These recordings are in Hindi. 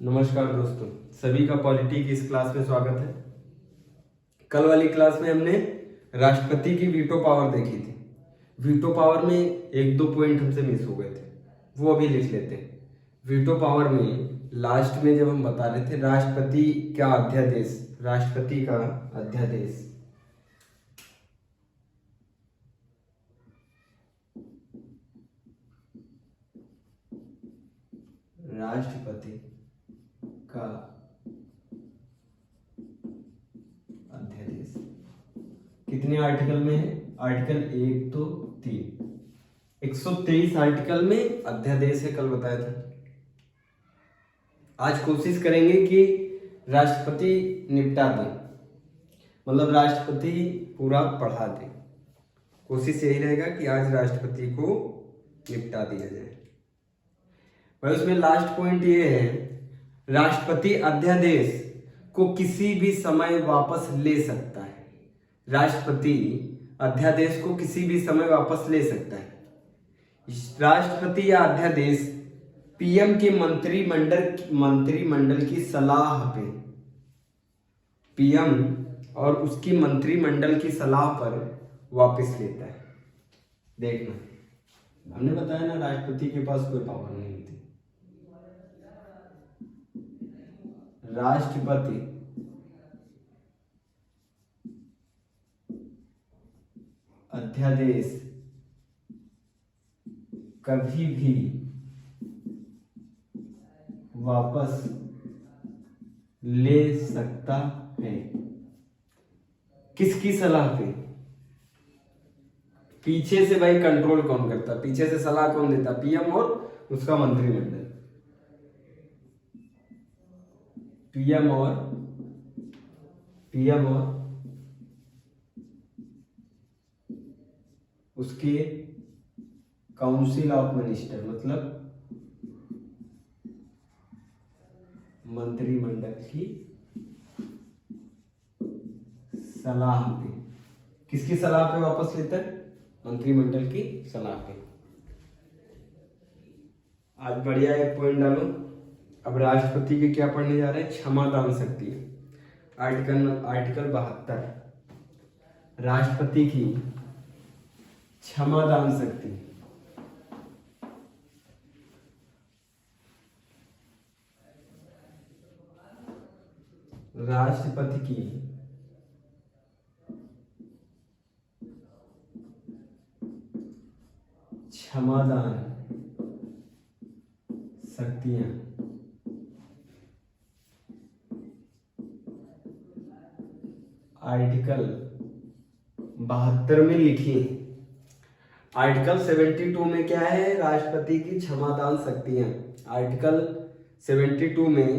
नमस्कार दोस्तों, सभी का पॉलिटी की इस क्लास में स्वागत है। कल वाली क्लास में हमने राष्ट्रपति की वीटो पावर देखी थी। वीटो पावर में एक दो पॉइंट हमसे मिस हो गए थे, वो अभी लिख लेते हैं। वीटो पावर में लास्ट में जब हम बता रहे थे राष्ट्रपति का अध्यादेश, राष्ट्रपति का अध्यादेश राष्ट्रपति का अध्यादेश कितने आर्टिकल में है? आर्टिकल 1 2 3 123 आर्टिकल में अध्यादेश है, कल बताया था। आज कोशिश करेंगे कि राष्ट्रपति निपटा दें, मतलब राष्ट्रपति पूरा पढ़ा दें। कोशिश यही रहेगा कि आज राष्ट्रपति को निपटा दिया जाए। भाई उसमें लास्ट पॉइंट ये है, राष्ट्रपति अध्यादेश को किसी भी समय वापस ले सकता है। राष्ट्रपति अध्यादेश को किसी भी समय वापस ले सकता है। राष्ट्रपति या अध्यादेश पीएम के मंत्रिमंडल की सलाह पे, पीएम और उसकी मंत्रिमंडल की सलाह पर वापस लेता है। देखना, हमने बताया ना राष्ट्रपति के पास कोई पावर नहीं होती। राष्ट्रपति अध्यादेश कभी भी वापस ले सकता है। किसकी सलाह पे? पीछे से भाई कंट्रोल कौन करता? पीछे से सलाह कौन देता? पीएम और उसका मंत्रिमंडल। पीएम और उसके काउंसिल ऑफ मिनिस्टर, मतलब मंत्रिमंडल की सलाह पे। किसकी सलाह पे वापस लेता है? मंत्रिमंडल की सलाह पे। आज बढ़िया एक पॉइंट डालो। अब राष्ट्रपति के क्या पढ़ने जा रहे हैं? क्षमादान शक्ति। आर्टिकल 72, राष्ट्रपति की क्षमादान शक्ति। राष्ट्रपति की क्षमादान शक्तियां आर्टिकल 72 में लिखी। आर्टिकल 72 में क्या है? राष्ट्रपति की क्षमादान शक्तियां। आर्टिकल 72 में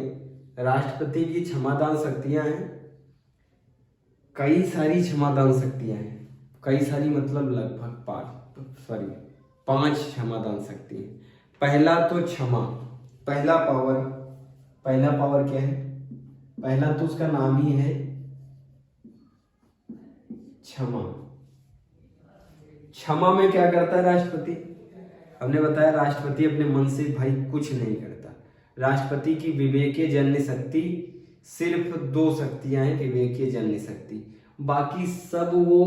राष्ट्रपति की क्षमादान शक्तियां हैं। कई सारी क्षमादान शक्तियां हैं। कई सारी मतलब लगभग 5 क्षमादान शक्ति है। पहला तो क्षमा, पहला पावर क्या है? पहला तो उसका नाम ही है क्षमा। क्षमा में क्या करता है राष्ट्रपति? हमने बताया राष्ट्रपति अपने मन से भाई कुछ नहीं करता। राष्ट्रपति की विवेकीय जननी शक्ति, सिर्फ 2 शक्तियां हैं विवेकीय जननी शक्ति, बाकी सब वो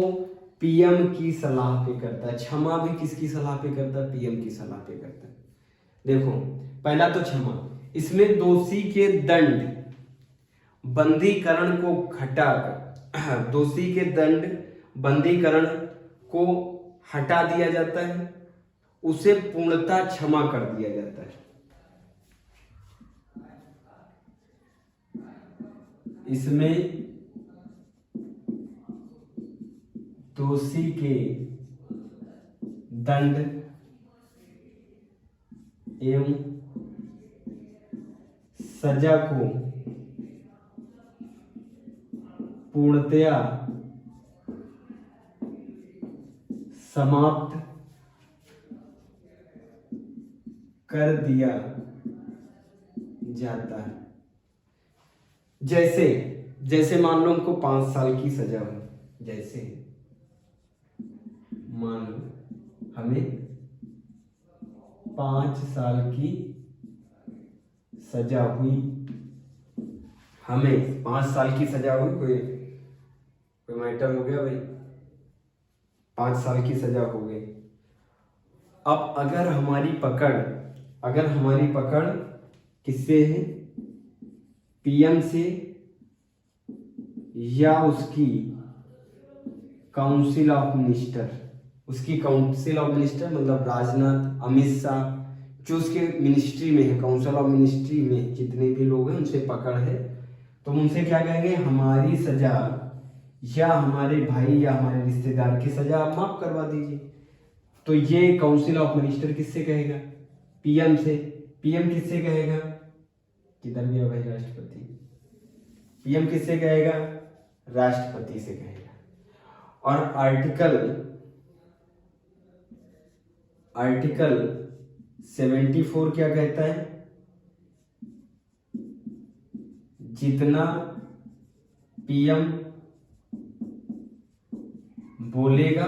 पीएम की सलाह पे करता है। क्षमा भी किसकी सलाह पे करता है? पीएम की सलाह पे करता है। देखो, पहला तो क्षमा, इसमें दोषी के दंड बंदीकरण को घटाकर दोषी के दंड बंदीकरण को हटा दिया जाता है, उसे पूर्णतः क्षमा कर दिया जाता है। इसमें दोषी के दंड एवं सजा को पूर्णतया समाप्त कर दिया जाता है। जैसे मान लो हमको 5 साल की सजा हुई, जैसे मान लो हमें 5 साल की सजा हुई, हमें 5 साल की सजा हुई, कोई मैटर हो गया भाई, 5 साल की सजा हो गई। अब अगर हमारी पकड़ किससे है, पीएम से या उसकी काउंसिल ऑफ मिनिस्टर, मतलब राजनाथ, अमित शाह, जो उसके मिनिस्ट्री में है, काउंसिल ऑफ मिनिस्ट्री में जितने भी लोग हैं उनसे पकड़ है, तो हम उनसे क्या कहेंगे, हमारी सजा या हमारे भाई या हमारे रिश्तेदार की सजा आप माफ करवा दीजिए। तो ये काउंसिल ऑफ मिनिस्टर किससे कहेगा, पीएम से। पीएम किससे कहेगा, किधर गया भाई राष्ट्रपति, पीएम किससे कहेगा, राष्ट्रपति से कहेगा। और आर्टिकल 74 क्या कहता है, जितना पीएम बोलेगा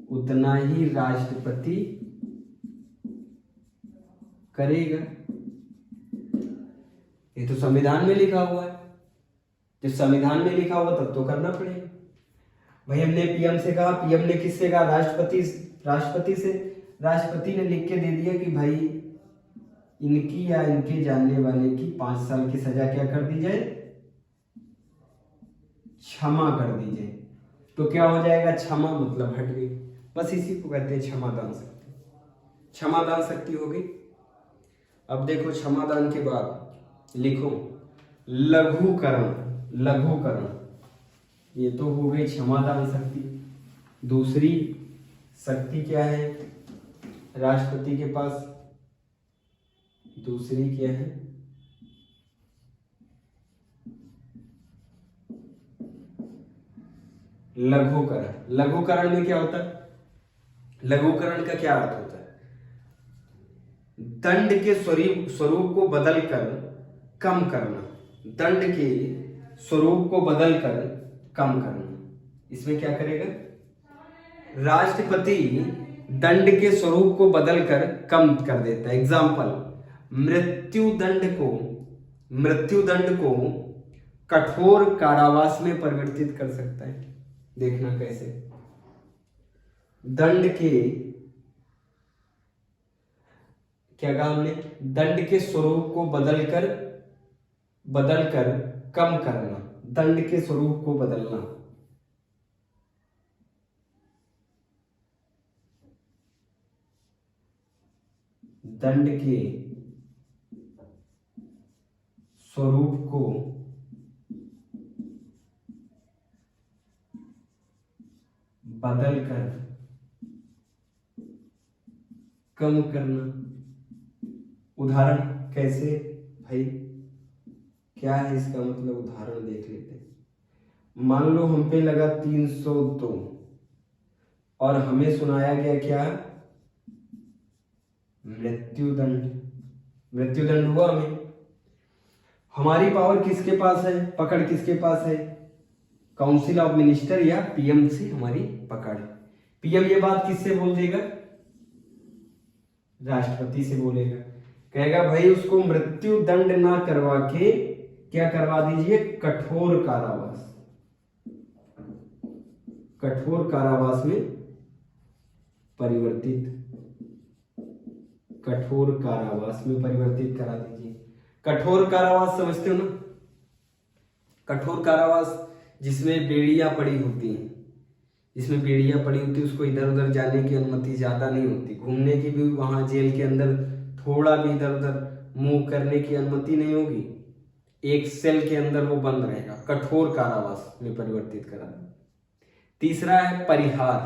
उतना ही राष्ट्रपति करेगा। ये तो संविधान में लिखा हुआ है, जब संविधान में लिखा हुआ तब तो करना पड़ेगा भाई। हमने पीएम से कहा, पीएम ने किससे कहा, राष्ट्रपति से। राष्ट्रपति ने लिख के दे दिया कि भाई इनकी या इनके जानने वाले की 5 साल की सजा क्या कर दी जाए, क्षमा कर दी जाए। तो क्या हो जाएगा, क्षमा मतलब हट गई। बस इसी को कहते हैं क्षमादान शक्ति। क्षमादान शक्ति हो गई। अब देखो क्षमादान के बाद लिखो लघुकरण। ये तो हो गई क्षमादान शक्ति। दूसरी शक्ति क्या है राष्ट्रपति के पास, दूसरी क्या है, लघुकरण। लघुकरण में क्या होता है, लघुकरण का क्या अर्थ होता है, दंड के स्वरूप को बदलकर कम करना, दंड के स्वरूप को बदलकर कम करना। इसमें क्या करेगा, राष्ट्रपति दंड के स्वरूप को बदलकर कम कर देता है। एग्जाम्पल, मृत्यु दंड को कठोर कारावास में परिवर्तित कर सकता है। देखना कैसे, दंड के क्या कहा हमने, दंड के स्वरूप को बदलकर कम करना, दंड के स्वरूप को बदलना। दंड के स्वरूप को बदलकर कम करना। उदाहरण कैसे भाई, क्या है इसका मतलब, उदाहरण देख लेते हैं। मान लो हम पे लगा 302 और हमें सुनाया गया क्या, मृत्युदंड हुआ हमें। हमारी पावर किसके पास है, पकड़ किसके पास है, काउंसिल ऑफ मिनिस्टर या पीएम से हमारी पकड़। पीएम ये बात किससे बोल देगा, राष्ट्रपति से बोलेगा। कहेगा भाई उसको मृत्यु दंड ना करवा के क्या करवा दीजिए, कठोर कारावास में परिवर्तित करा दीजिए। कठोर कारावास समझते हो ना, कठोर कारावास जिसमें बेड़ियां पड़ी होती हैं, उसको इधर उधर जाने की अनुमति ज्यादा नहीं होती, घूमने की भी वहां जेल के अंदर थोड़ा भी इधर उधर मूव करने की अनुमति नहीं होगी, एक सेल के अंदर वो बंद रहेगा। कठोर कारावास में परिवर्तित करा। तीसरा है परिहार।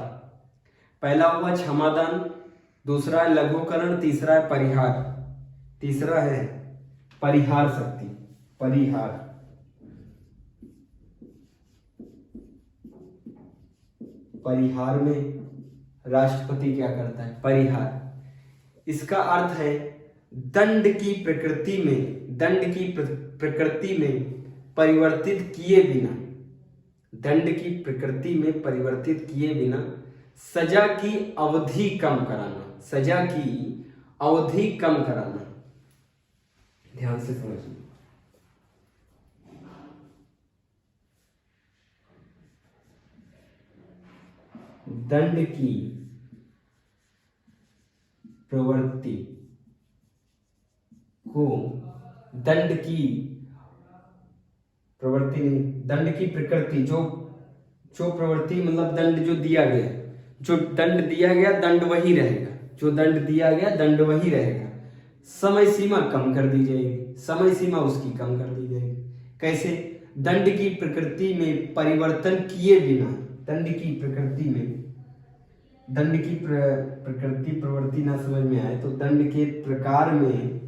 पहला हुआ क्षमादान, दूसरा है लघुकरण, तीसरा है परिहार। तीसरा है परिहार शक्ति। परिहार में राष्ट्रपति क्या करता है, परिहार। इसका अर्थ है दंड की प्रकृति में परिवर्तित किए बिना सजा की अवधि कम कराना। ध्यान से समझिए। दंड की प्रवृत्ति को, दंड की प्रवृत्ति नहीं, दंड की प्रकृति, जो जो प्रवृत्ति मतलब दंड जो दिया गया, जो दंड दिया गया दंड वही रहेगा, जो दंड दिया गया दंड वही रहेगा। समय सीमा कम कर दी जाएगी, समय सीमा उसकी कम कर दी जाएगी। कैसे? दंड की प्रकृति में परिवर्तन किए बिना, दंड की प्रकृति में, दंड की प्रकृति प्रवृत्ति ना समझ में आए तो दंड के प्रकार में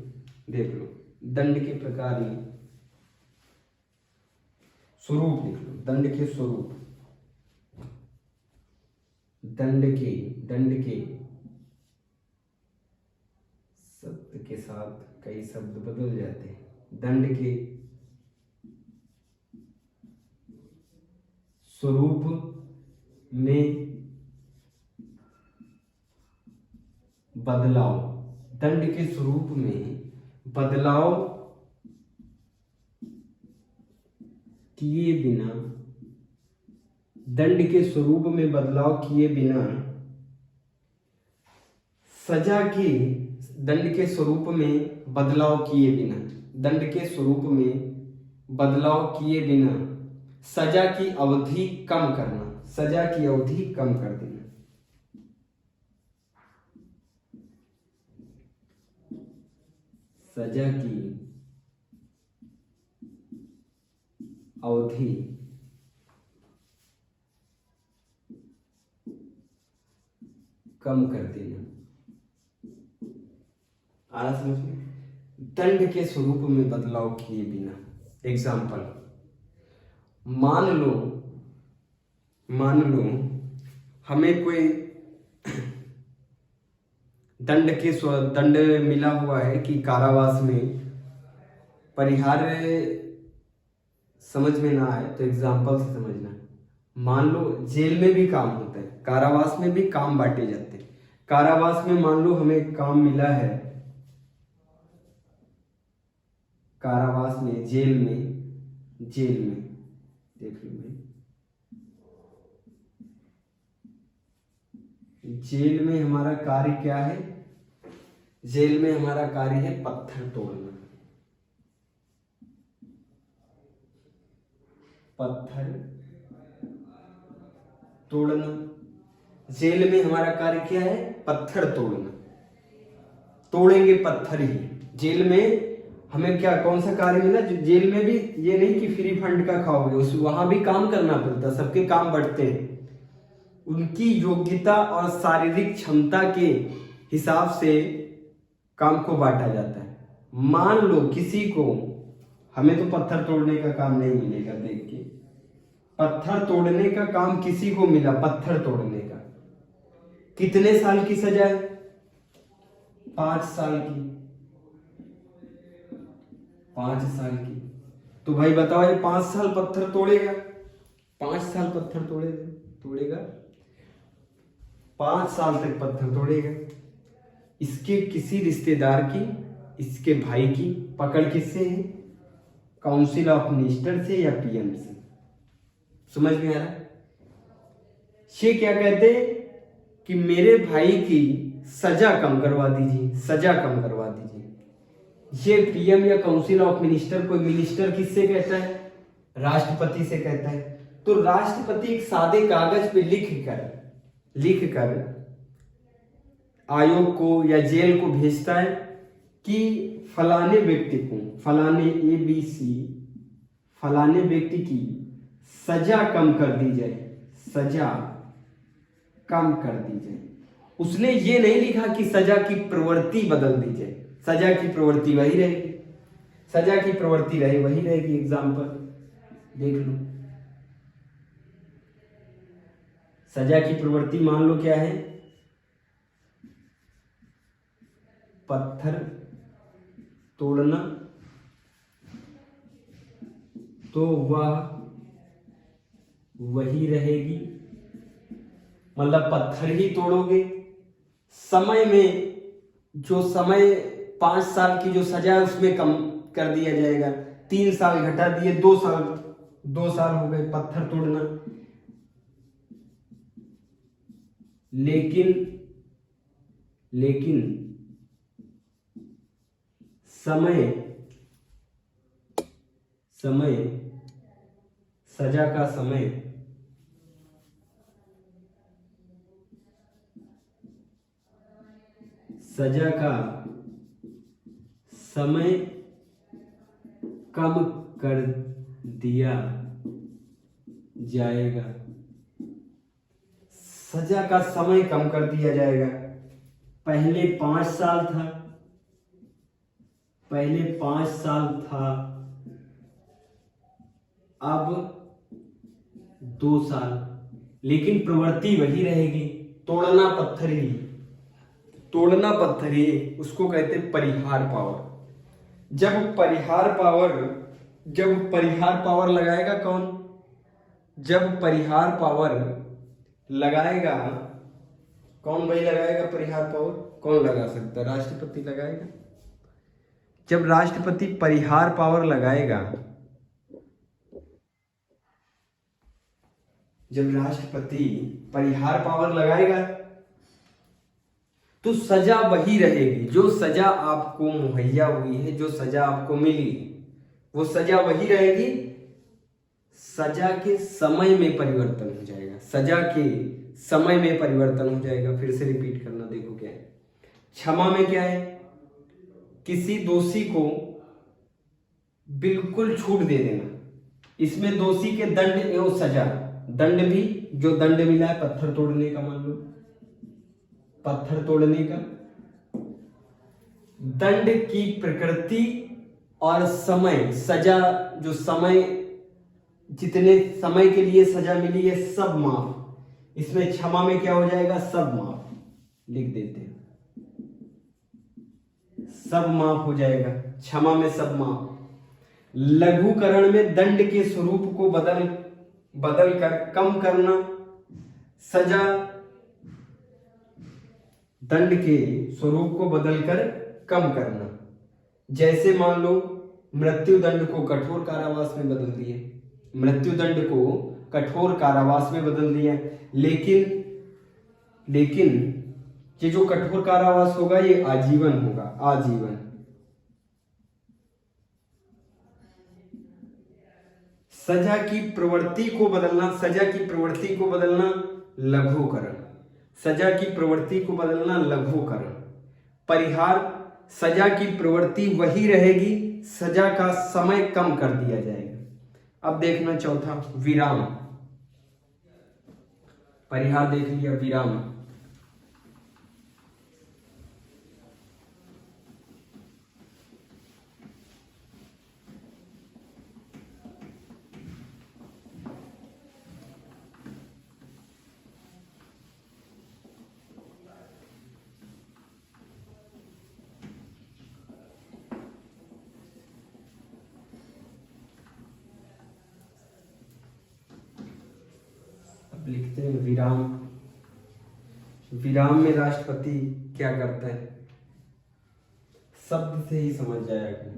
देख लो, दंड के प्रकार में स्वरूप लिख लो, दंड के स्वरूप, दंड के शब्द के साथ कई शब्द बदल जाते हैं। दंड के स्वरूप में बदलाव, दंड के स्वरूप में बदलाव किए बिना, दंड के स्वरूप में बदलाव किए बिना सजा की, दंड के स्वरूप में बदलाव किए बिना, दंड के स्वरूप में बदलाव किए बिना सजा की अवधि कम करना, सजा की अवधि कम कर देना। सजा की अवधि कम कर देना। आया समझ में? दंड के स्वरूप में बदलाव किए बिना। एग्जाम्पल, मान लो हमें कोई दंड मिला हुआ है कि कारावास में, परिहार समझ में ना आए तो एग्जाम्पल से समझना। मान लो जेल में भी काम होता है, कारावास में भी काम बांटे जाते हैं। कारावास में मान लो हमें काम मिला है, कारावास में, जेल में देख लो भाई, जेल में हमारा कार्य क्या है? जेल में हमारा कार्य है पत्थर तोड़ना, पत्थर तोड़ना। जेल में हमारा कार्य क्या है? पत्थर तोड़ना, तोड़ेंगे पत्थर ही। जेल में हमें क्या, कौन सा कार्य मिला? जेल में भी ये नहीं कि फ्री फंड का खाओगे, उस वहां भी काम करना पड़ता, सबके काम बढ़ते हैं। उनकी योग्यता और शारीरिक क्षमता के हिसाब से काम को बांटा जाता है। मान लो किसी को, हमें तो पत्थर तोड़ने का काम नहीं मिलेगा, देख के पत्थर तोड़ने का काम किसी को मिला, पत्थर तोड़ने का, कितने साल की सजा है? 5 साल की, 5 साल की। तो भाई बताओ, ये 5 साल पत्थर तोड़ेगा? 5 साल पत्थर तोड़ेगा, 5 साल तक पत्थर तोड़ेगा। इसके किसी रिश्तेदार की, इसके भाई की पकड़ किससे है? काउंसिल ऑफ मिनिस्टर से या पीएम से। समझ में आ रहा है? ये क्या कहते हैं कि मेरे भाई की सजा कम करवा दीजिए, सजा कम करवा दीजिए। ये पीएम या काउंसिल ऑफ मिनिस्टर, कोई मिनिस्टर किससे कहता है? राष्ट्रपति से कहता है। तो राष्ट्रपति एक सादे कागज पे लिख कर आयोग को या जेल को भेजता है कि फलाने व्यक्ति को, फलाने ABC, फलाने व्यक्ति की सजा कम कर दी जाए, सजा कम कर दी जाए। उसने ये नहीं लिखा कि सजा की प्रवृत्ति बदल दी जाए, सजा की प्रवृत्ति वही रहेगी, सजा की प्रवृत्ति वही रहेगी। एग्जाम्पल देख लो, सजा की प्रवृत्ति मान लो क्या है? पत्थर तोड़ना, तो वह वही रहेगी, मतलब पत्थर ही तोड़ोगे। समय में जो समय 5 साल की जो सजा है उसमें कर दिया जाएगा। 3 साल घटा दिए, 2 साल हो गए पत्थर तोड़ना। लेकिन समय सजा का समय कम कर दिया जाएगा। सजा का समय कम कर दिया जाएगा। पहले 5 साल था, अब 2 साल, लेकिन प्रवृत्ति वही रहेगी, तोड़ना पत्थर ही, उसको कहते हैं परिहार पावर। जब परिहार पावर लगाएगा कौन? जब परिहार पावर लगाएगा कौन भाई? लगाएगा परिहार पावर कौन लगा सकता है? राष्ट्रपति लगाएगा। जब राष्ट्रपति परिहार पावर लगाएगा, तो सजा वही रहेगी। जो सजा आपको मुहैया हुई है, जो सजा आपको मिली, वो सजा वही रहेगी। सजा के समय में परिवर्तन हो जाएगा। फिर से रिपीट करना, देखो क्या है। क्षमा में क्या है? किसी दोषी को बिल्कुल छूट दे देना। इसमें दोषी के दंड एवं सजा, दंड भी जो दंड मिला है पत्थर तोड़ने का, मान लो पत्थर तोड़ने का, दंड की प्रकृति और समय, सजा जो समय, जितने समय के लिए सजा मिली है सब माफ। इसमें क्षमा में क्या हो जाएगा? सब माफ, लिख देते हैं, सब माफ हो जाएगा। क्षमा में सब माफ। लघुकरण में दंड के स्वरूप को बदल कर कम करना। सजा दंड के स्वरूप को बदलकर कम करना। जैसे मान लो मृत्यु दंड को कठोर कारावास में बदल दिया, लेकिन ये जो कठोर कारावास होगा ये आजीवन होगा, आजीवन। सजा की प्रवृत्ति को बदलना लघुकरण। परिहार, सजा की प्रवृत्ति वही रहेगी, सजा का समय कम कर दिया जाएगा। अब देखना चौथा, विराम। परिहार देख लिया, विराम। लिखते हैं विराम। विराम में राष्ट्रपति क्या करता है? शब्द से ही समझ जाएगा।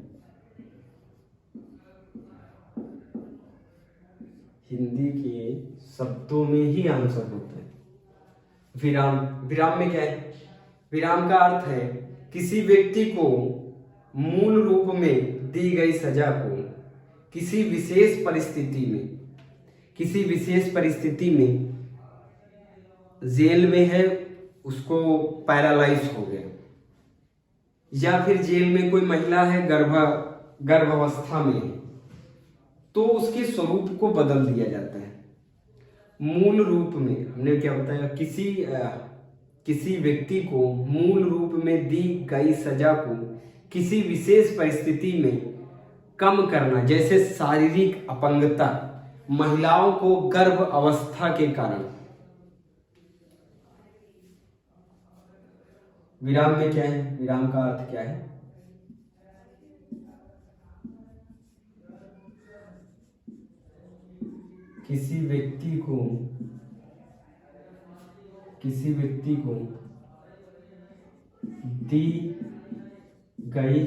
हिंदी के शब्दों में ही आंसर होता है। विराम में क्या है? विराम का अर्थ है किसी व्यक्ति को मूल रूप में दी गई सजा को किसी विशेष परिस्थिति में जेल में है, उसको पैरालाइज हो गया, या फिर जेल में कोई महिला है गर्भावस्था में है, तो उसके स्वरूप को बदल दिया जाता है। मूल रूप में हमने क्या बताया? किसी व्यक्ति को मूल रूप में दी गई सजा को किसी विशेष परिस्थिति में कम करना। जैसे शारीरिक अपंगता, महिलाओं को गर्भ अवस्था के कारण। विराम में क्या है? विराम का अर्थ क्या है? किसी व्यक्ति को दी गई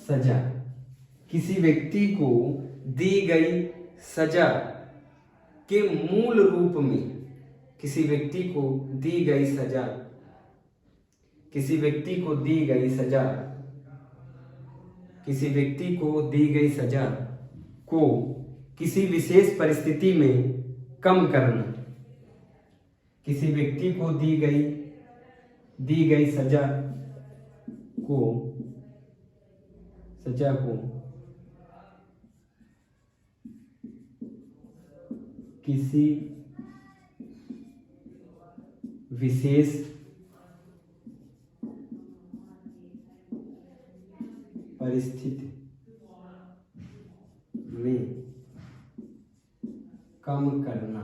सजा, किसी व्यक्ति को दी गई सजा के मूल रूप में, किसी व्यक्ति को दी गई सजा, किसी व्यक्ति को दी गई सजा, किसी व्यक्ति को दी गई सजा को किसी विशेष परिस्थिति में कम करना, किसी व्यक्ति को दी गई सजा को किसी विशेष परिस्थिति में कम करना।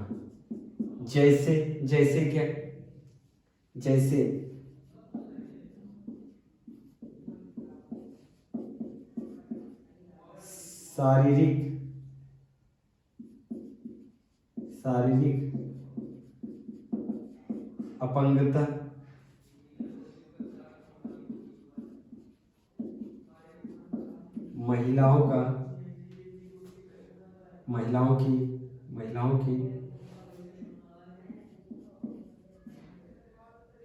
जैसे क्या? जैसे शारीरिक अपंगता, महिलाओं की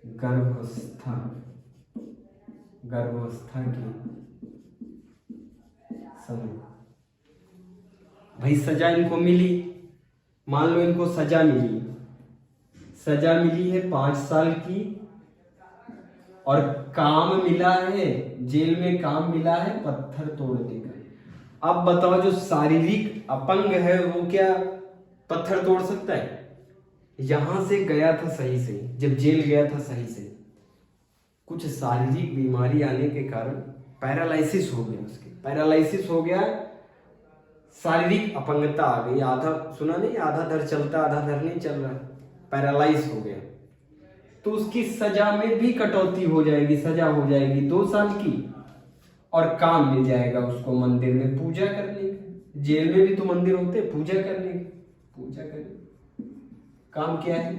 गर्भावस्था के समय। भाई सजा इनको मिली, मान लो इनको सजा मिली है 5 साल की, और काम मिला है, जेल में काम मिला है पत्थर तोड़ने का। अब बताओ जो शारीरिक अपंग है वो क्या पत्थर तोड़ सकता है? यहां से गया था सही से, जब जेल गया था सही से, कुछ शारीरिक बीमारी आने के कारण पैरालिसिस हो गया, उसके पैरालिसिस हो गया, शारीरिक अपंगता आ गई, आधा सुना नहीं, आधा धड़ चलता आधा धड़ नहीं चल रहा, पैरालाइज हो गया। तो उसकी सजा में भी कटौती हो जाएगी, सजा हो जाएगी 2 साल की, और काम मिल जाएगा उसको मंदिर में पूजा करने का। जेल में भी तो मंदिर होते पूजा करने के, पूजा करने काम क्या है?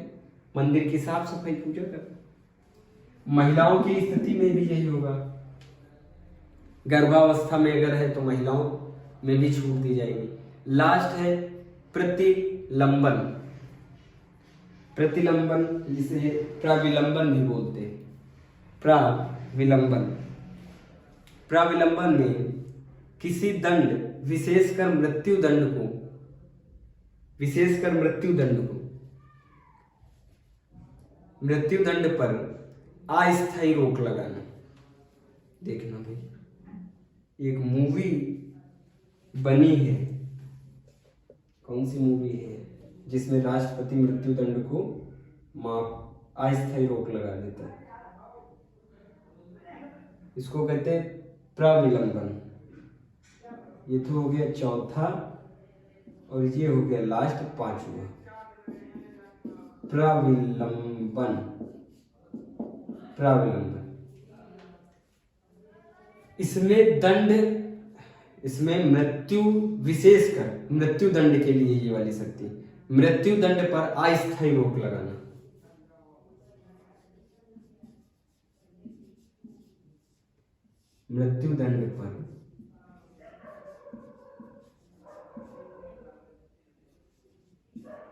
मंदिर की साफ सफाई, पूजा करना। महिलाओं की स्थिति में भी यही होगा, गर्भावस्था में अगर है तो महिलाओं में भी छूट दी जाएगी। लास्ट है प्रतिलंबन, जिसे प्राविलंबन भी बोलते हैं। प्राविलंबन में किसी दंड, विशेषकर मृत्यु दंड पर अस्थायी रोक लगाना। देखना भाई, एक मूवी बनी है, कौन सी मूवी है जिसमें राष्ट्रपति मृत्यु दंड को अस्थायी रोक लगा देता है? इसको कहते हैं प्राविलंबन। ये तो हो गया चौथा, और ये हो गया लास्ट 5वां, प्राविलंबन। इसमें मृत्यु, विशेषकर मृत्यु दंड के लिए ये वाली शक्ति, मृत्यु दंड पर अस्थायी रोक लगाना। मृत्यु दंड पर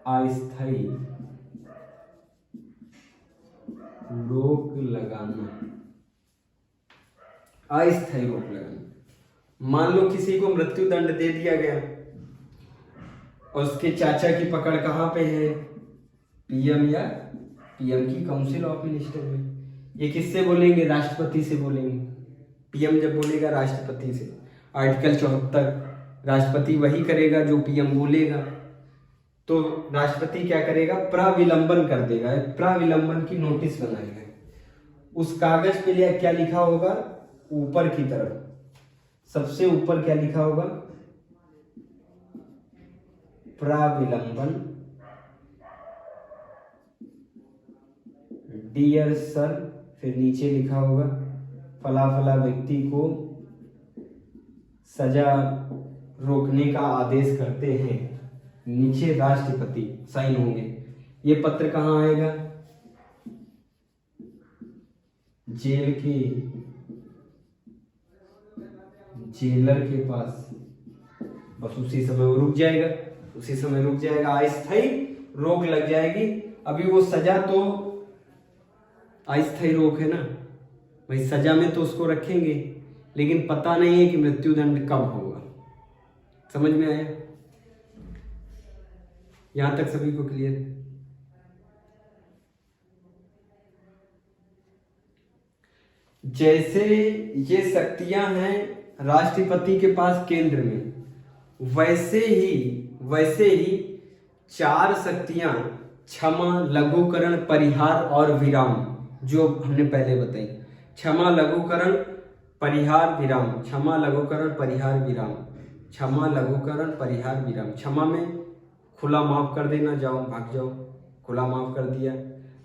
अस्थायी रोक लगाना, अस्थायी रोक लगाना। मान लो किसी को मृत्यु दंड दे दिया गया और उसके चाचा की पकड़ कहां पे है? पीएम की काउंसिल ऑफ मिनिस्टर में। ये किससे बोलेंगे? राष्ट्रपति से बोलेंगे। पीएम जब बोलेगा राष्ट्रपति से, आर्टिकल 74, राष्ट्रपति वही करेगा जो पीएम बोलेगा। तो राष्ट्रपति क्या करेगा? प्राविलंबन कर देगा, प्राविलंबन की नोटिस बनाएगा। उस कागज पे क्या लिखा होगा? ऊपर की तरफ सबसे ऊपर क्या लिखा होगा? प्राविलंबन, डियर सर, फिर नीचे लिखा होगा फला फला व्यक्ति को सजा रोकने का आदेश करते हैं, नीचे राष्ट्रपति साइन होंगे। ये पत्र कहाँ आएगा? जेलर के पास, बस उसी समय वो रुक जाएगा, उसी समय रुक जाएगा, अस्थायी रोक लग जाएगी। अभी वो सजा तो अस्थायी रोक है ना भाई, सजा में तो उसको रखेंगे, लेकिन पता नहीं है कि मृत्युदंड कब होगा। समझ में आया? यहां तक सभी को क्लियर? जैसे ये शक्तियां हैं राष्ट्रपति के पास केंद्र में, वैसे ही 4 शक्तियां क्षमा, लघुकरण, परिहार और विराम, जो हमने पहले बताई। क्षमा, लघुकरण, परिहार, विराम। क्षमा, लघुकरण, परिहार, विराम। क्षमा, लघुकरण, परिहार, विराम। क्षमा में खुला माफ कर देना, जाओ भाग जाओ, खुला माफ कर दिया।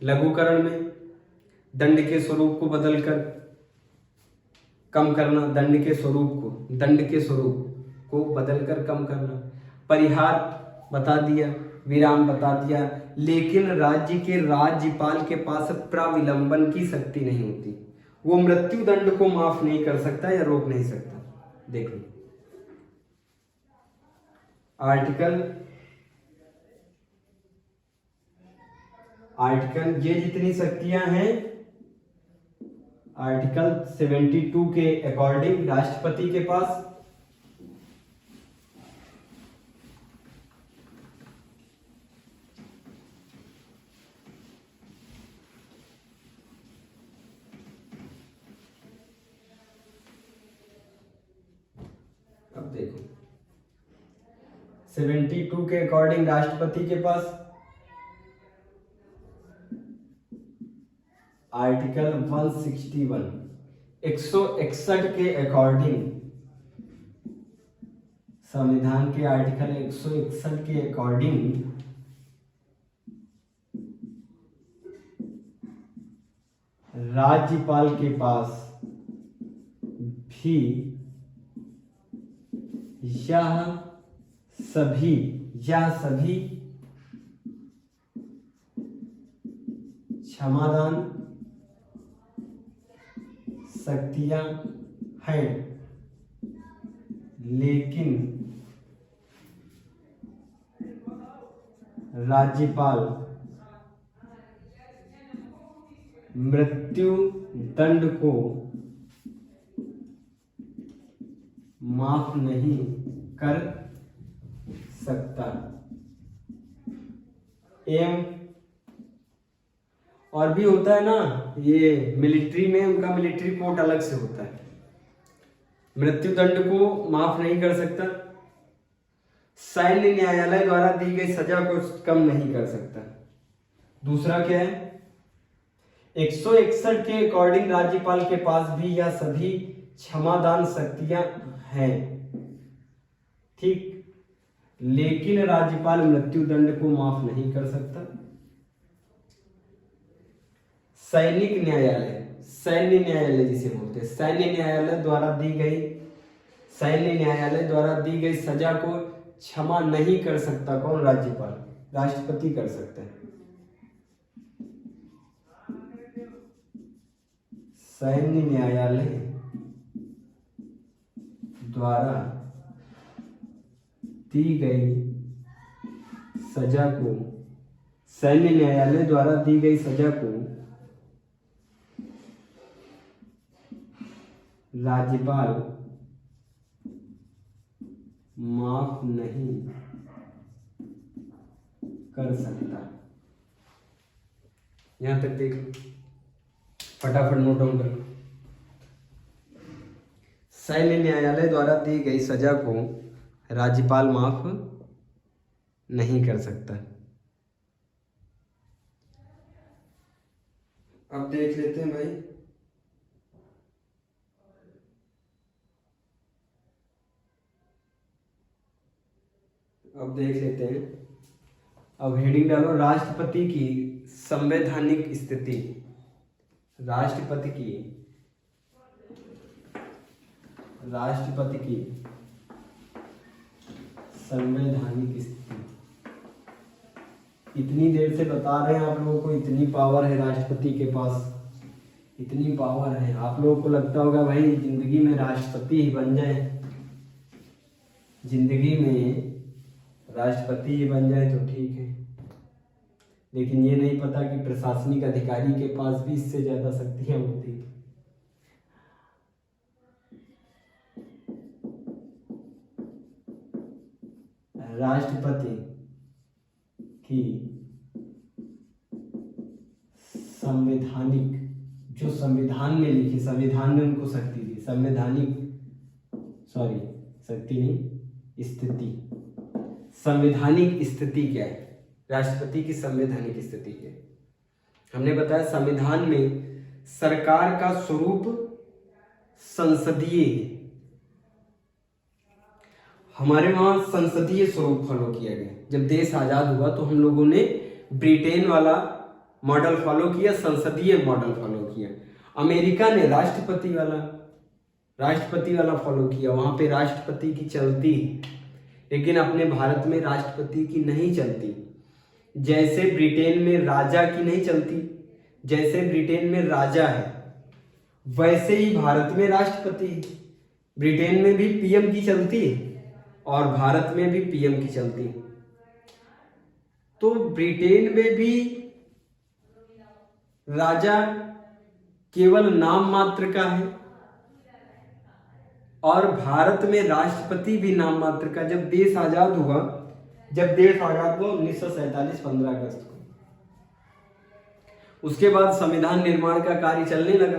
लघुकरण में दंड के स्वरूप को बदलकर कम करना, दंड के स्वरूप को बदलकर कम करना। परिहार बता दिया, विराम बता दिया। लेकिन राज्य के राज्यपाल के पास प्राविलंबन की शक्ति नहीं होती, वो मृत्यु दंड को माफ नहीं कर सकता या रोक नहीं सकता। देख लो आर्टिकल ये जितनी शक्तियां हैं आर्टिकल 72 के अकॉर्डिंग राष्ट्रपति के पास अब देखो 72 के अकॉर्डिंग राष्ट्रपति के पास आर्टिकल 161 161 के अकॉर्डिंग, संविधान के आर्टिकल 161 के अकॉर्डिंग राज्यपाल के पास भी यह सभी क्षमादान शक्तियां हैं, लेकिन राज्यपाल मृत्यु दंड को माफ नहीं कर सकता। एवं और भी होता है ना, ये मिलिट्री में उनका मिलिट्री कोर्ट अलग से होता है, मृत्यु दंड को माफ नहीं कर सकता। सैन्य न्यायालय द्वारा दी गई सजा को कम नहीं कर सकता। दूसरा क्या है, 161 के अकॉर्डिंग राज्यपाल के पास भी यह सभी क्षमादान शक्तियां हैं, ठीक, लेकिन राज्यपाल मृत्यु दंड को माफ नहीं कर सकता। सैन्य न्यायालय जिसे बोलते हैं, सैन्य न्यायालय द्वारा दी गई सजा को क्षमा नहीं कर सकता। कौन? राज्यपाल। राष्ट्रपति कर सकता है। सैन्य न्यायालय द्वारा दी गई सजा को राज्यपाल माफ नहीं कर सकता। यहां तक देख लो, फटाफट नोट डाउन कर लो। सैन्य न्यायालय द्वारा दी गई सजा को राज्यपाल माफ नहीं कर सकता। अब देख लेते हैं भाई, अब हेडिंग डालो, राष्ट्रपति की संवैधानिक स्थिति। राष्ट्रपति की संवैधानिक स्थिति। इतनी देर से बता रहे हैं आप लोगों को, इतनी पावर है राष्ट्रपति के पास, इतनी पावर है। आप लोगों को लगता होगा भाई जिंदगी में राष्ट्रपति ही बन जाए, जिंदगी में राष्ट्रपति ही बन जाए तो ठीक है, लेकिन ये नहीं पता कि प्रशासनिक अधिकारी के पास भी इससे ज्यादा शक्तियां होती हैं। राष्ट्रपति की संवैधानिक, जो संविधान में लिखी, संविधान ने उनको शक्ति दी, शक्ति नहीं, स्थिति। संवैधानिक स्थिति क्या है? राष्ट्रपति की संवैधानिक स्थिति क्या है? हमने बताया संविधान में सरकार का स्वरूप संसदीय है। हमारे वहां संसदीय स्वरूप फॉलो किया गया। जब देश आजाद हुआ तो हम लोगों ने ब्रिटेन वाला मॉडल फॉलो किया, संसदीय मॉडल फॉलो किया। अमेरिका ने राष्ट्रपति वाला फॉलो किया, वहां पे राष्ट्रपति की चलती है, लेकिन अपने भारत में राष्ट्रपति की नहीं चलती। जैसे ब्रिटेन में राजा की नहीं चलती, जैसे ब्रिटेन में राजा है वैसे ही भारत में राष्ट्रपति है। ब्रिटेन में भी पीएम की चलती है और भारत में भी पीएम की चलती है। तो ब्रिटेन में भी राजा केवल नाम मात्र का है और भारत में राष्ट्रपति भी नाम मात्र का। जब देश आजाद हुआ 1947 15 अगस्त को, उसके बाद संविधान निर्माण का कार्य चलने लगा।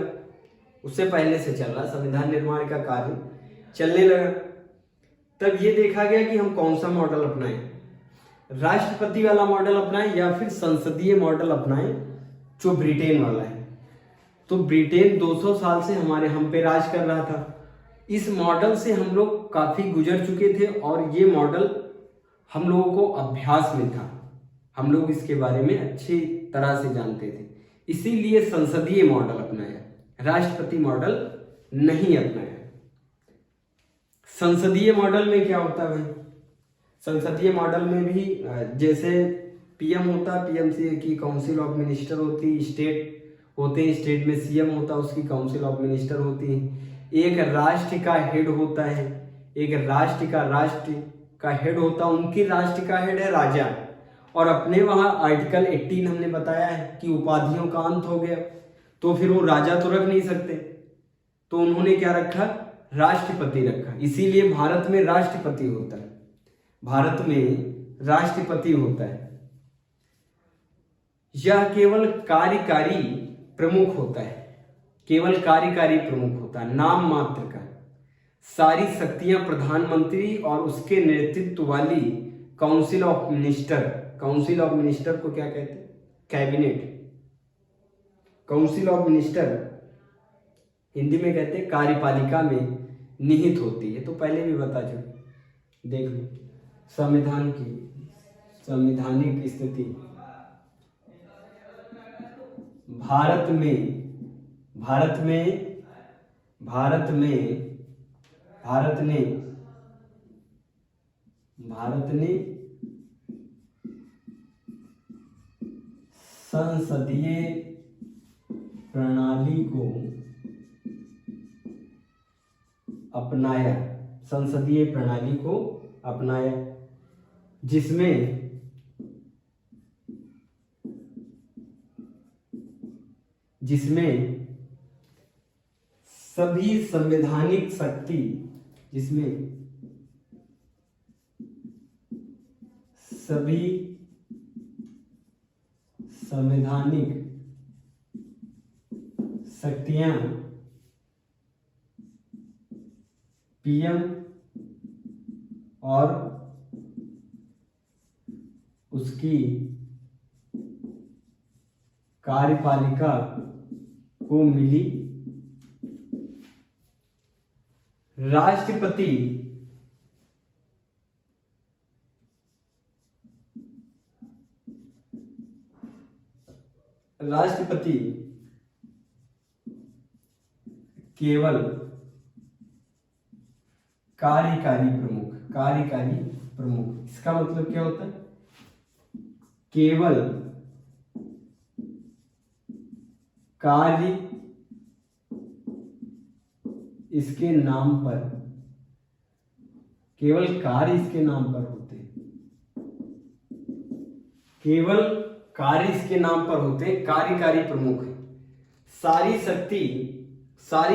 उससे पहले से चल रहा संविधान निर्माण का कार्य चलने लगा। तब ये देखा गया कि हम कौन सा मॉडल अपनाएं, राष्ट्रपति वाला मॉडल अपनाएं या फिर संसदीय मॉडल अपनाएं जो ब्रिटेन वाला है। तो ब्रिटेन 200 साल से हम पे राज कर रहा था। इस मॉडल से हम लोग काफी गुजर चुके थे और ये मॉडल हम लोगों को अभ्यास में था, हम लोग इसके बारे में अच्छी तरह से जानते थे, इसीलिए संसदीय मॉडल अपनाया, राष्ट्रपति मॉडल नहीं अपनाया। संसदीय मॉडल में क्या होता है? संसदीय मॉडल में भी जैसे पीएम होता, पीएम से की काउंसिल ऑफ मिनिस्टर होती, स्टेट होते, स्टेट में सीएम होता, उसकी काउंसिल ऑफ मिनिस्टर होती, एक राष्ट्र का हेड होता है, एक राष्ट्र का हेड होता, उनकी राष्ट्र का हेड है राजा। और अपने वहां आर्टिकल 18 हमने बताया है कि उपाधियों का अंत हो गया, तो फिर वो राजा तो रख नहीं सकते, तो उन्होंने क्या रखा? राष्ट्रपति रखा। इसीलिए भारत में राष्ट्रपति होता है, भारत में राष्ट्रपति होता है। यह केवल कार्यकारी प्रमुख होता है, केवल कार्यकारी प्रमुख होता है, नाम मात्र का। सारी शक्तियां प्रधानमंत्री और उसके नेतृत्व वाली council of minister, council of minister को क्या कहते हैं? Cabinet. Council of minister Hindi में कहते हैं कार्यपालिका में निहित होती है। तो पहले भी बता चुके, देख लो संविधान की संवैधानिक स्थिति। भारत ने संसदीय प्रणाली को अपनाया, संसदीय प्रणाली को अपनाया, जिसमें सभी संवैधानिक शक्ति, जिसमें सभी संवैधानिक शक्तियां पीएम और उसकी कार्यपालिका को मिली। राष्ट्रपति केवल कार्यकारी प्रमुख, इसका मतलब क्या होता है? केवल कार्यकारी इसके नाम पर, केवल कार्य इसके नाम पर होते हैं, केवल कार्य इसके नाम पर होते हैं, कार्यकारी प्रमुख है। सारी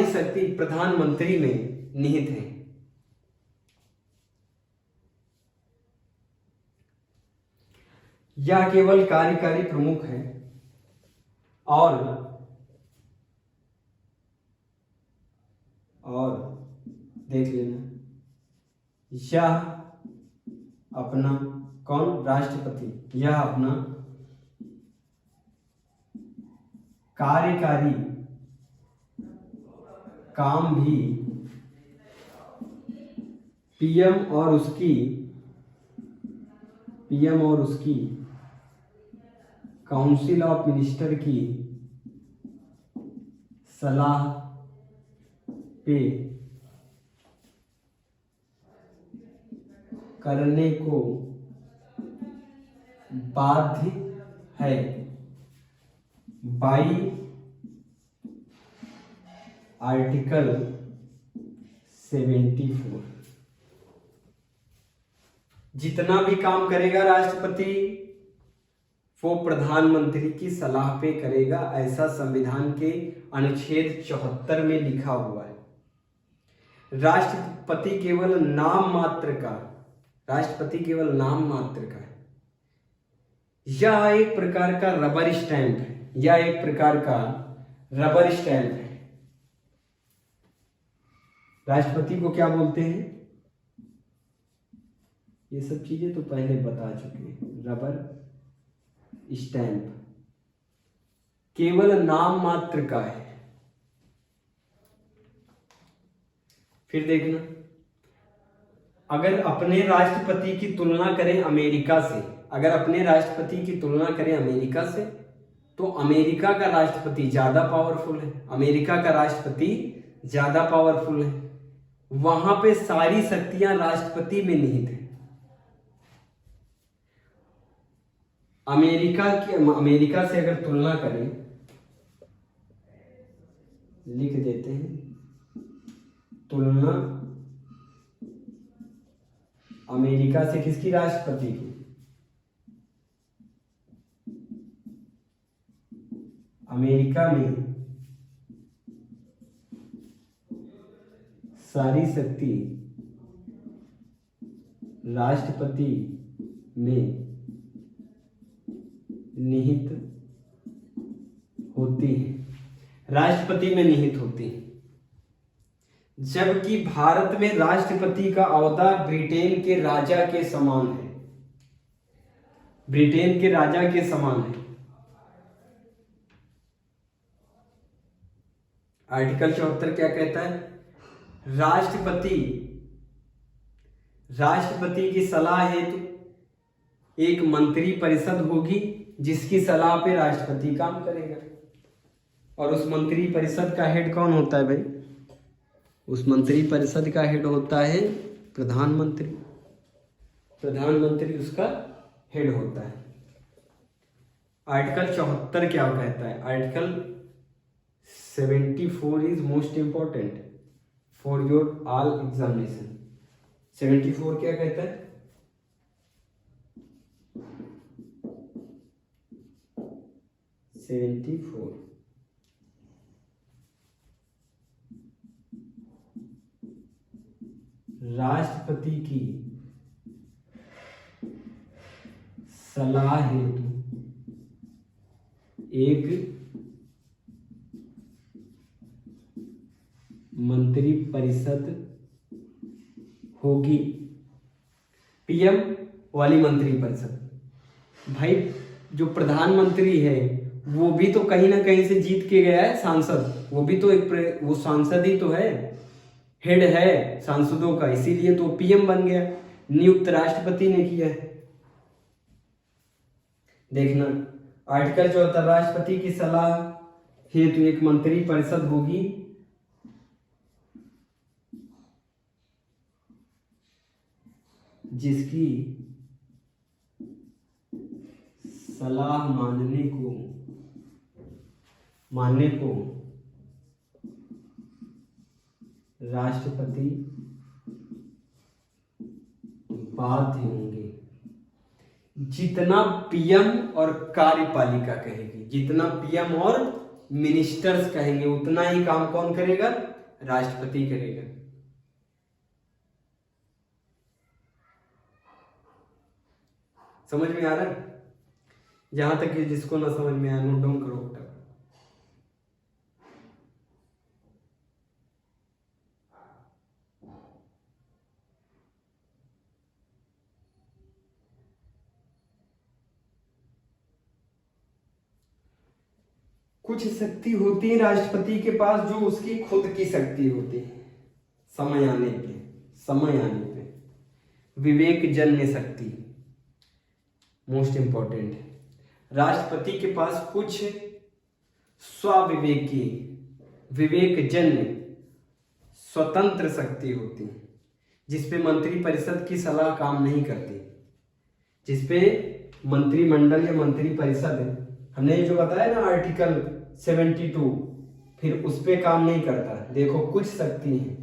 शक्ति प्रधानमंत्री में निहित है। यह केवल कार्यकारी प्रमुख है और देख लेना, यह अपना, कौन, राष्ट्रपति, यह अपना कार्यकारी काम भी पीएम और उसकी काउंसिल ऑफ मिनिस्टर की सलाह पे करने को बाध्य है बाई आर्टिकल 74। जितना भी काम करेगा राष्ट्रपति वो प्रधानमंत्री की सलाह पे करेगा, ऐसा संविधान के अनुच्छेद 74 में लिखा हुआ है। राष्ट्रपति केवल नाम मात्र का है। यह एक प्रकार का रबर स्टैंप है। राष्ट्रपति को क्या बोलते हैं? ये सब चीजें तो पहले बता चुके हैं। रबर स्टैंप केवल नाम मात्र का है। फिर देखना, अगर अपने राष्ट्रपति की तुलना करें अमेरिका से, तो अमेरिका का राष्ट्रपति ज्यादा पावरफुल है। वहां पे सारी शक्तियां राष्ट्रपति में निहित है। अमेरिका से अगर तुलना करें, लिख देते हैं, तुलना अमेरिका से किसकी? राष्ट्रपति की। अमेरिका में सारी शक्ति राष्ट्रपति में निहित होती है, जबकि भारत में राष्ट्रपति का ओहदा ब्रिटेन के राजा के समान है। आर्टिकल 74 क्या कहता है? राष्ट्रपति की सलाह हेतु एक मंत्री परिषद होगी, जिसकी सलाह पे राष्ट्रपति काम करेगा। और उस मंत्री परिषद का हेड कौन होता है भाई? उस मंत्री परिषद का हेड होता है प्रधानमंत्री उसका हेड होता है। आर्टिकल 74 क्या कहता है? Article 74 is most important for your all examination. 74 क्या कहता है? राष्ट्रपति की सलाह हेतु एक मंत्री परिषद होगी, पीएम वाली मंत्री परिषद। भाई जो प्रधानमंत्री है वो भी तो कहीं ना कहीं से जीत के गया है, सांसद। वो भी तो वो सांसद ही तो है, हेड है सांसदों का, इसीलिए तो पीएम बन गया, नियुक्त राष्ट्रपति ने किया है। देखना, आर्टिकल 74, राष्ट्रपति की सलाह हेतु एक मंत्री परिषद होगी जिसकी सलाह मानने को राष्ट्रपति बाध्य होंगे। जितना पीएम और कार्यपालिका कहेगी, जितना पीएम और मिनिस्टर्स कहेंगे, उतना ही काम कौन करेगा? राष्ट्रपति करेगा। समझ में आ रहा है? जहां तक कि जिसको ना समझ में आया नोट डाउन करो। कुछ शक्ति होती है राष्ट्रपति के पास जो उसकी खुद की शक्ति होती है। समय आने पे विवेक जन्य शक्ति मोस्ट इंपॉर्टेंट है। राष्ट्रपति के पास कुछ स्वाविवेकी विवेक जन्य स्वतंत्र शक्ति होती है, जिसपे मंत्रिपरिषद की सलाह काम नहीं करती, जिसपे मंत्रिमंडल या मंत्री परिषद हमने जो बताया ना आर्टिकल 72 फिर उस पे काम नहीं करता। देखो कुछ शक्ति है।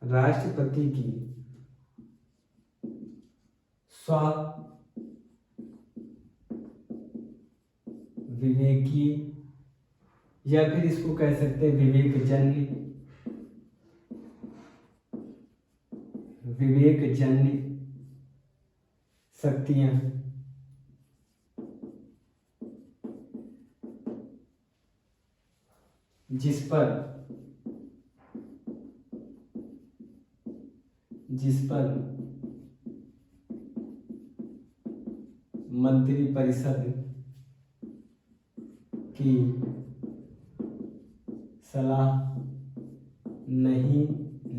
राष्ट्रपति की विवेकी या फिर इसको कह सकते हैं विवेक जन्य शक्तियां जिस पर मंत्रिपरिषद की सलाह नहीं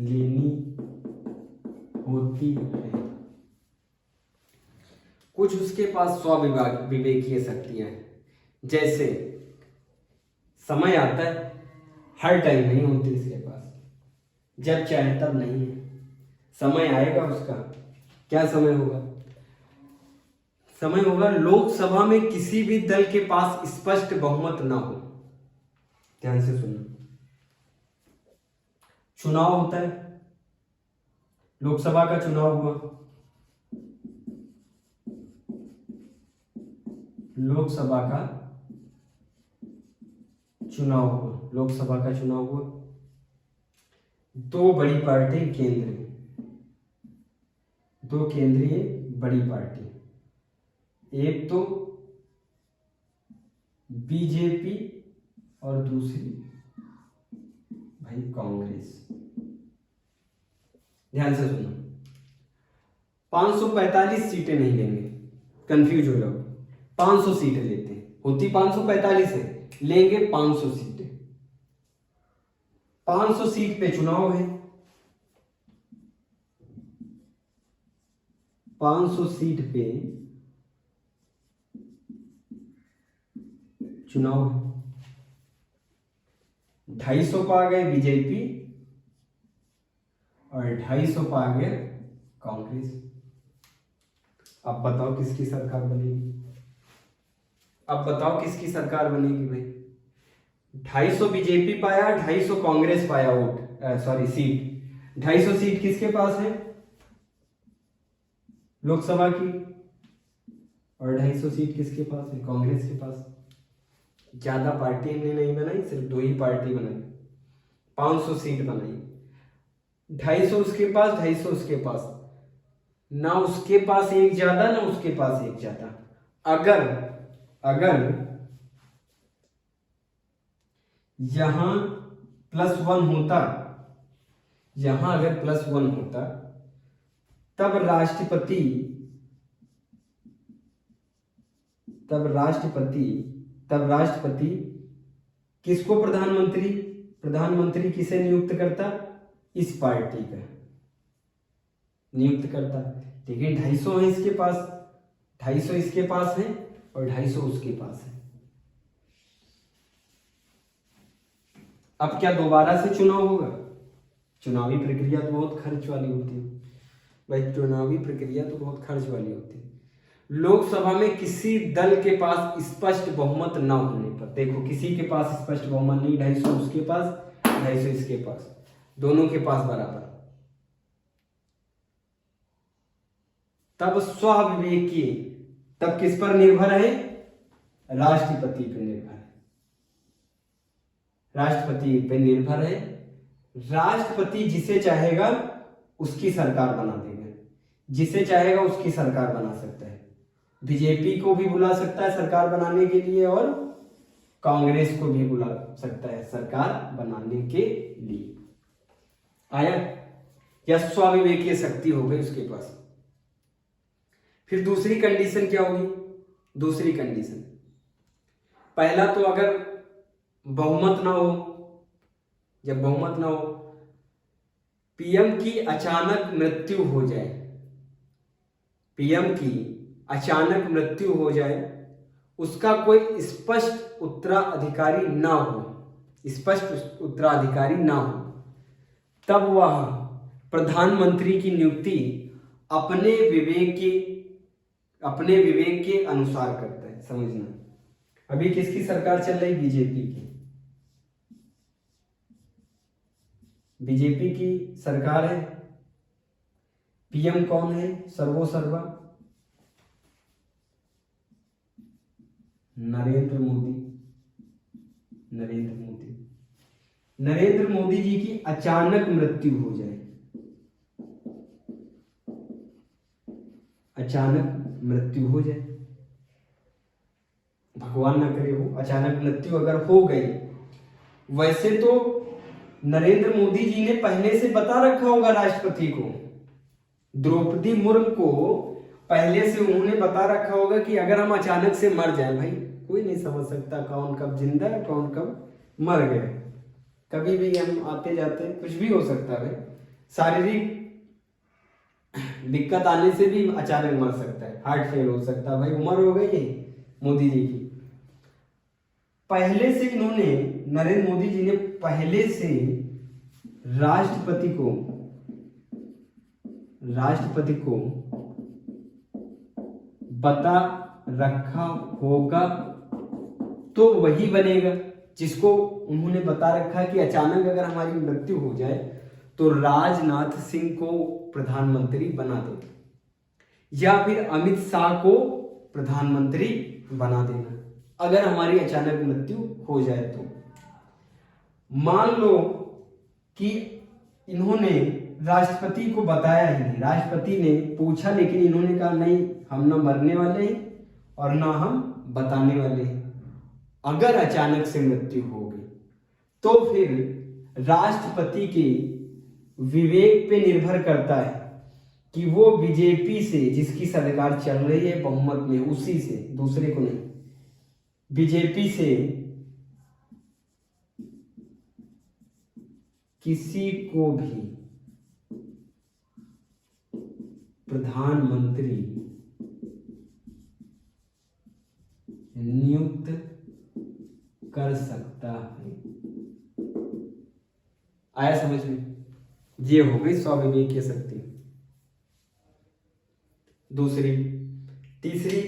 लेनी होती है। कुछ उसके पास विवेकीय शक्तियां हैं, जैसे समय आता है, हर टाइम नहीं होती इसके पास, जब चाहे तब नहीं है। समय आएगा उसका, क्या समय होगा? समय होगा लोकसभा में किसी भी दल के पास स्पष्ट बहुमत ना हो। ध्यान से सुनना, चुनाव होता है, लोकसभा का चुनाव हुआ, लोकसभा का चुनाव हुआ, दो बड़ी पार्टी केंद्र, दो केंद्रीय बड़ी पार्टी, एक तो बीजेपी और दूसरी भाई कांग्रेस। ध्यान से सुनो, 545 सीटें नहीं लेंगे, कंफ्यूज हो जाओगे। 500 सीटें लेते हैं, होती 545 है, लेंगे 500 सीटें। 500 सीट पे चुनाव है, 500 सीट पे चुनाव है। 250 पा गए बीजेपी और 250 पा गए कांग्रेस। अब बताओ किसकी सरकार बनेगी? भाई 250 बीजेपी पाया, 250 कांग्रेस पाया सीट। 250 सीट किसके पास है? लोकसभा की। और 250 सीट किसके पास है? कांग्रेस के पास। ज्यादा पार्टी हमने नहीं बनाई, सिर्फ 2 ही पार्टी बनाई, 500 सीट बनाई। 250 उसके पास, 250 उसके पास, ना उसके पास एक ज्यादा ना उसके पास एक ज्यादा। अगर यहां +1 होता, तब राष्ट्रपति किसको प्रधानमंत्री किसे नियुक्त करता? इस पार्टी का। नियुक्त करता है। लेकिन 250 है इसके पास, 250 इसके पास है और 250 उसके पास है। अब क्या दोबारा से चुनाव होगा? चुनावी प्रक्रिया तो बहुत खर्च वाली होती है भाई, चुनावी प्रक्रिया तो बहुत खर्च वाली होती है। लोकसभा में किसी दल के पास स्पष्ट बहुमत न होने पर, देखो किसी के पास स्पष्ट बहुमत नहीं, 250 उसके पास, 250 इसके पास, दोनों के पास बराबर, तब स्वविवेकीय, तब किस पर निर्भर है? राष्ट्रपति पर निर्भर है, राष्ट्रपति पे निर्भर है। राष्ट्रपति जिसे चाहेगा उसकी सरकार बना देगा, जिसे चाहेगा उसकी सरकार बना सकता है। बीजेपी को भी बुला सकता है सरकार बनाने के लिए और कांग्रेस को भी बुला सकता है सरकार बनाने के लिए। आया? या स्वाविवेकीय शक्ति हो गई उसके पास। फिर दूसरी कंडीशन क्या होगी? दूसरी कंडीशन, पहला तो अगर बहुमत ना हो, जब बहुमत ना हो, पीएम की अचानक मृत्यु हो जाए, पीएम की अचानक मृत्यु हो जाए, उसका कोई स्पष्ट उत्तराधिकारी ना हो, स्पष्ट उत्तराधिकारी ना हो, तब वह प्रधानमंत्री की नियुक्ति अपने विवेक के अनुसार करता है। समझना, अभी किसकी सरकार चल रही? बीजेपी की, बीजेपी की सरकार है। पीएम कौन है? सर्वोसर्वा नरेंद्र मोदी। नरेंद्र मोदी, नरेंद्र मोदी जी की अचानक मृत्यु हो जाए, अचानक मृत्यु हो जाए, भगवान ना करे हो, अचानक मृत्यु अगर हो गई, वैसे तो नरेंद्र मोदी जी ने पहले से बता रखा होगा राष्ट्रपति को, द्रौपदी मुर्मू को पहले से उन्होंने बता रखा होगा कि अगर हम अचानक से मर जाए, भाई कोई नहीं समझ सकता कौन कब जिंदा है कौन कब मर गया, कभी भी हम आते जाते कुछ भी हो सकता है। शारीरिक दिक्कत आने से भी अचानक मर सकता है, हार्ट फेल हो सकता है, भाई उम्र हो गई है मोदी जी की। पहले से इन्होंने, नरेंद्र मोदी जी ने पहले से राष्ट्रपति को बता रखा होगा, तो वही बनेगा जिसको उन्होंने बता रखा कि अचानक अगर हमारी मृत्यु हो जाए तो राजनाथ सिंह को प्रधानमंत्री बना देगा, या फिर अमित शाह को प्रधानमंत्री बना देना अगर हमारी अचानक मृत्यु हो जाए तो। मान लो कि इन्होंने राष्ट्रपति को बताया ही नहीं, राष्ट्रपति ने पूछा लेकिन इन्होंने कहा नहीं, हम ना मरने वाले हैं और ना हम बताने वाले हैं। अगर अचानक से मृत्यु हो गई तो फिर राष्ट्रपति के विवेक पे निर्भर करता है कि वो बीजेपी से, जिसकी सरकार चल रही है बहुमत में, उसी से, दूसरे को नहीं, बीजेपी से किसी को भी प्रधानमंत्री नियुक्त कर सकता है। आया समझ में? ये हो गई स्वाविवेकीय शक्ति। दूसरी, तीसरी,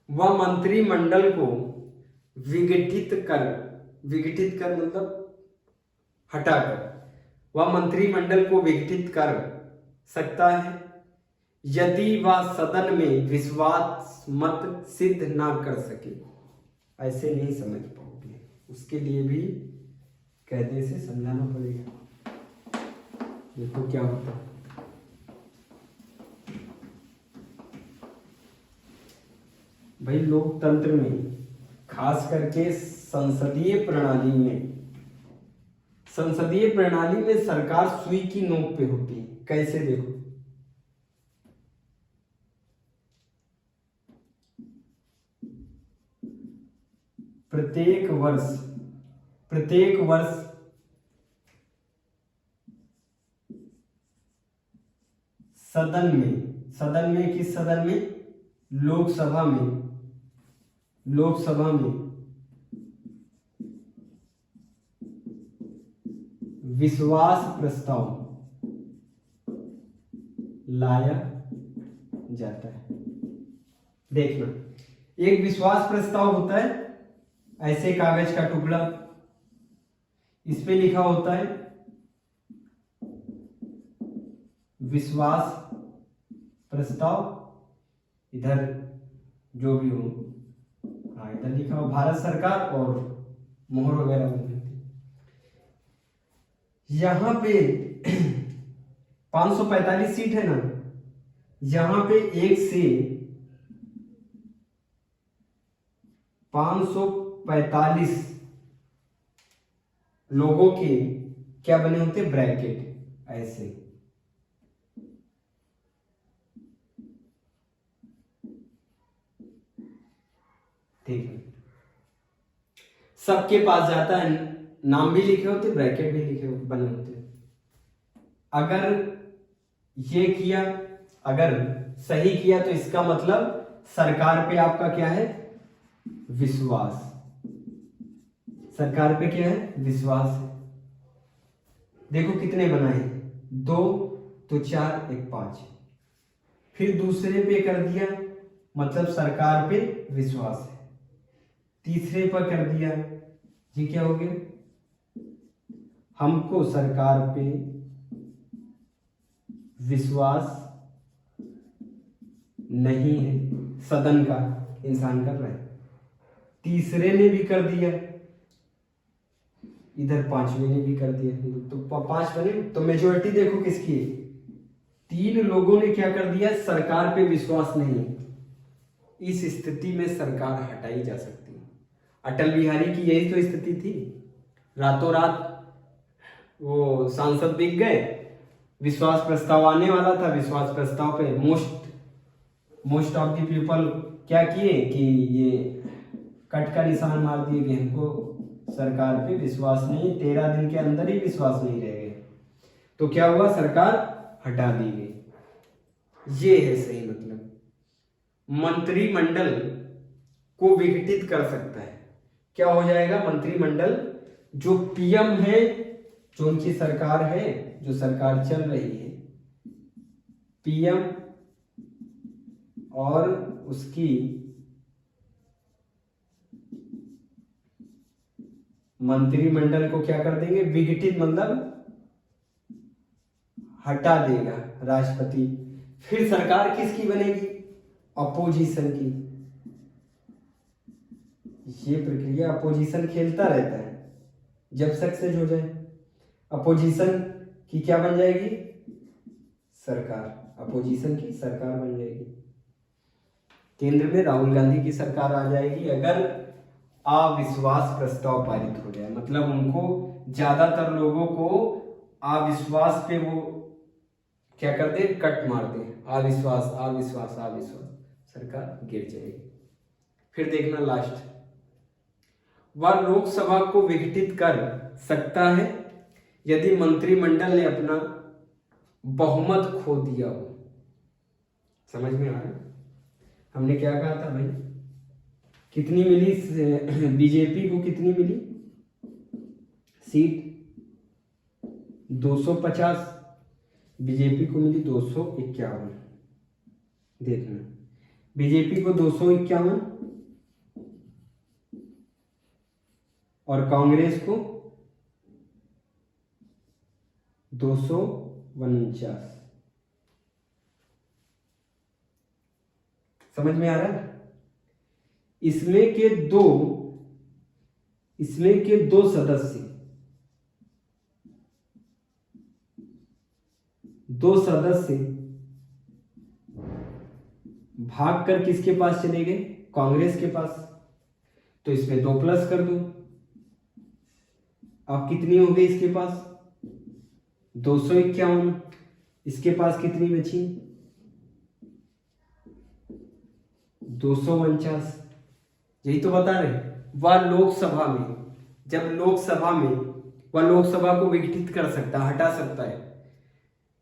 वह मंत्रिमंडल को विघटित कर मतलब हटाकर, वह मंत्रिमंडल को विघटित कर सकता है यदि वह सदन में विश्वास मत सिद्ध ना कर सके। ऐसे नहीं समझ पाओगे, उसके लिए भी कायदे से समझाना पड़ेगा। देखो क्या होता है। भाई लोकतंत्र में, खास करके संसदीय प्रणाली में सरकार सुई की नोक पे होती है। कैसे? देखो, प्रत्येक वर्ष सदन में, सदन में किस सदन में? लोकसभा में, लोकसभा में विश्वास प्रस्ताव लाया जाता है। देखना, एक विश्वास प्रस्ताव होता है, ऐसे कागज का टुकड़ा, इस पे लिखा होता है विश्वास प्रस्ताव, इधर जो भी हो, हाँ इधर लिखा हो भारत सरकार और मोहर वगैरह होती है। यहां पे 545 सीट है ना, यहां पे 1 से 545 लोगों के क्या बने होते? ब्रैकेट, ऐसे। ठीक है, सबके पास जाता है, नाम भी लिखे होते, ब्रैकेट भी लिखे होते, बने होते। अगर ये किया, अगर सही किया तो इसका मतलब सरकार पे आपका क्या है? विश्वास। सरकार पे क्या है? विश्वास है। देखो कितने बनाए, 2 तो 4, 1 5। फिर दूसरे पे कर दिया, मतलब सरकार पे विश्वास है। तीसरे पर कर दिया, ये क्या हो गया? हमको सरकार पे विश्वास नहीं है, सदन का इंसान कर रहा है। तीसरे ने भी कर दिया, इधर पांचवें ने भी कर दिया, तो 5 बने। तो मेजोरिटी देखो किसकी है? 3 लोगों ने क्या कर दिया? सरकार पे विश्वास नहीं है। इस स्थिति में सरकार हटाई जा सकती है। अटल बिहारी की यही तो स्थिति थी, रातों रात वो सांसद बिक गए, विश्वास प्रस्ताव आने वाला था, विश्वास प्रस्ताव पे मोस्ट ऑफ द पीपल क्या किए कि ये कट का निशान मार दिए कि हमको सरकार पे विश्वास नहीं, 13 दिन के अंदर ही विश्वास नहीं रह गए। तो क्या हुआ? सरकार हटा दी गई। ये है सही मतलब। मंत्रिमंडल को विघटित कर सकता है। क्या हो जाएगा? मंत्रिमंडल, जो पीएम है, जो उनकी सरकार है, जो सरकार चल रही है, पीएम और उसकी मंत्रिमंडल को क्या कर देंगे? विघटित, मतलब हटा देगा राष्ट्रपति। फिर सरकार किसकी बनेगी? अपोजिशन की। ये प्रक्रिया अपोजिशन खेलता रहता है, जब सक्सेस हो जाए अपोजिशन की क्या बन जाएगी? सरकार। अपोजिशन की सरकार बन जाएगी। केंद्र में राहुल गांधी की सरकार आ जाएगी अगर अविश्वास प्रस्ताव पारित हो जाए। मतलब उनको, ज्यादातर लोगों को अविश्वास पे वो क्या कर दे? कट मार दे। अविश्वास अविश्वास अविश्वास, सरकार गिर जाएगी। फिर देखना लास्ट, वह लोकसभा को विघटित कर सकता है यदि मंत्रिमंडल ने अपना बहुमत खो दिया हो। समझ में आ रहा है? हमने क्या कहा था भाई? कितनी मिली बीजेपी को? कितनी मिली सीट? 250। बीजेपी को मिली 251। देखना, बीजेपी को 251 और कांग्रेस को 249। समझ में आ रहा है? इसमें के दो सदस्य भाग कर किसके पास चले गए? कांग्रेस के पास। तो इसमें 2 प्लस कर दो। अब कितनी हो गई इसके पास? 251। इसके पास कितनी बची? 249। यही तो बता रहे। वह लोकसभा में, जब लोकसभा में वह लोकसभा को विघटित कर सकता, हटा सकता है,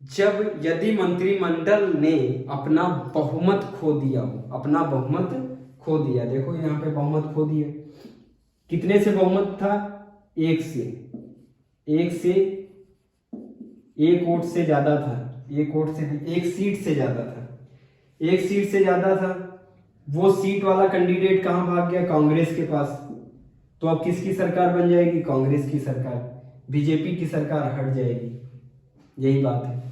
जब यदि मंत्रिमंडल ने अपना बहुमत खो दिया हो, अपना बहुमत खो दिया, देखो यहाँ पे बहुमत खो दिया, कितने से बहुमत था, एक से, एक वोट से ज्यादा था, एक वोट से, एक सीट से ज्यादा था, एक सीट से ज्यादा था, वो सीट वाला कैंडिडेट कहां भाग गया, कांग्रेस के पास। तो अब किसकी सरकार बन जाएगी, कांग्रेस की सरकार, बीजेपी की सरकार हट जाएगी। यही बात है।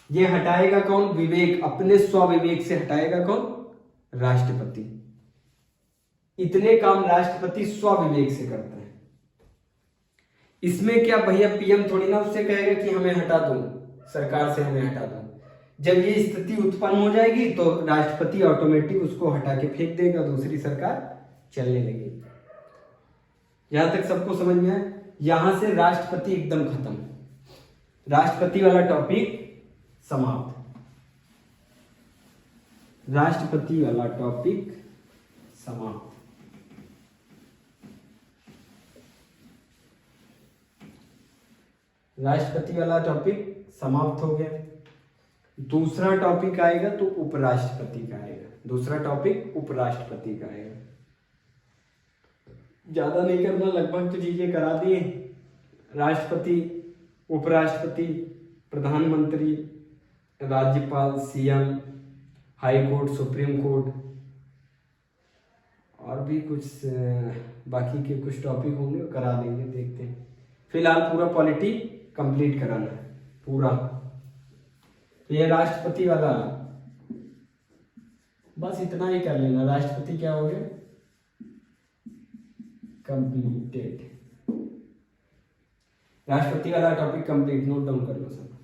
ये हटाएगा कौन, विवेक, अपने स्वविवेक से हटाएगा कौन, राष्ट्रपति। इतने काम राष्ट्रपति स्वविवेक से करता है। इसमें क्या भैया पीएम थोड़ी ना उससे कहेगा कि हमें हटा दो, सरकार से हमें हटा दो। जब ये स्थिति उत्पन्न हो जाएगी तो राष्ट्रपति ऑटोमेटिक उसको हटा के फेंक देगा, दूसरी सरकार चलने लगेगी। यहां तक सबको समझ में आया। यहां से राष्ट्रपति एकदम खत्म, राष्ट्रपति वाला टॉपिक समाप्त, राष्ट्रपति वाला टॉपिक समाप्त। राष्ट्रपति वाला टॉपिक समाप्त हो गया। दूसरा टॉपिक आएगा तो उपराष्ट्रपति का आएगा, दूसरा टॉपिक उपराष्ट्रपति का आएगा। ज्यादा नहीं करना, लगभग तो चीजें करा दिए। राष्ट्रपति, उपराष्ट्रपति, प्रधानमंत्री, राज्यपाल, CM, high court, supreme court, और भी कुछ बाकी के कुछ टॉपिक होंगे करा देंगे, देखते हैं। फिलहाल पूरा पॉलिटी कंप्लीट कराना है पूरा। तो ये राष्ट्रपति वाला बस इतना ही कर लेना। राष्ट्रपति क्या हो गया, कंप्लीटेड। राष्ट्रपति वाला टॉपिक कंप्लीट, नोट डाउन कर लो सब।